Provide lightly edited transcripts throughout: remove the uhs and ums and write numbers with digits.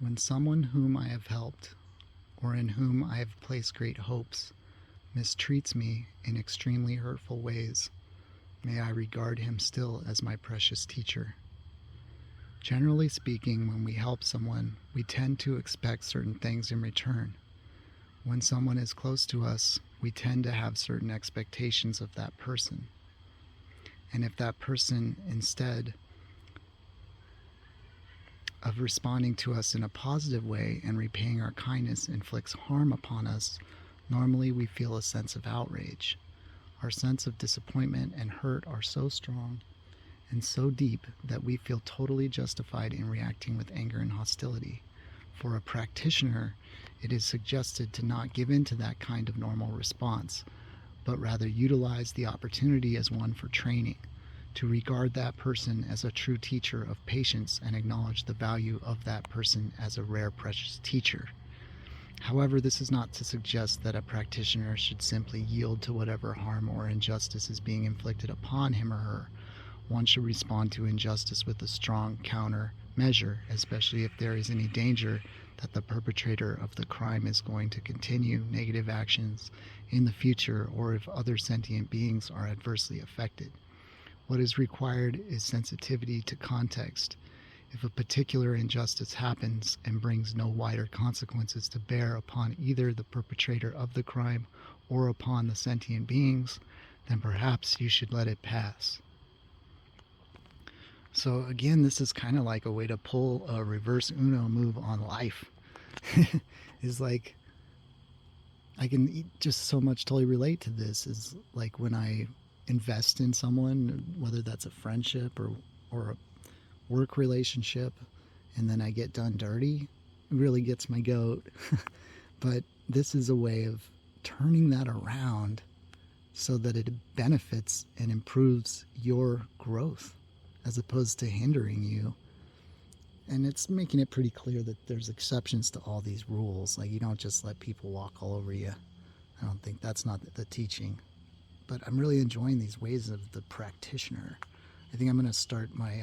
When someone whom I have helped, or in whom I have placed great hopes, mistreats me in extremely hurtful ways, may I regard him still as my precious teacher. Generally speaking, when we help someone, we tend to expect certain things in return. When someone is close to us, we tend to have certain expectations of that person. And if that person, instead of responding to us in a positive way and repaying our kindness, inflicts harm upon us, normally we feel a sense of outrage. Our sense of disappointment and hurt are so strong and so deep that we feel totally justified in reacting with anger and hostility. For a practitioner, it is suggested to not give in to that kind of normal response, but rather utilize the opportunity as one for training, to regard that person as a true teacher of patience and acknowledge the value of that person as a rare, precious teacher. However, this is not to suggest that a practitioner should simply yield to whatever harm or injustice is being inflicted upon him or her. One should respond to injustice with a strong counter measure, especially if there is any danger that the perpetrator of the crime is going to continue negative actions in the future, or if other sentient beings are adversely affected. What is required is sensitivity to context. If a particular injustice happens and brings no wider consequences to bear upon either the perpetrator of the crime or upon the sentient beings, then perhaps you should let it pass. So again, this is kind of like a way to pull a reverse Uno move on life. Is like, I can just so much totally relate to this. Is like when I invest in someone, whether that's a friendship or a work relationship, and then I get done dirty, it really gets my goat. But this is a way of turning that around so that it benefits and improves your growth as opposed to hindering you. And it's making it pretty clear that there's exceptions to all these rules. Like, you don't just let people walk all over you. I don't think that's not the teaching. But I'm really enjoying these ways of the practitioner. I think I'm going to start my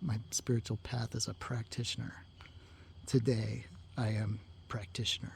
my spiritual path as a practitioner. Today, I am practitioner.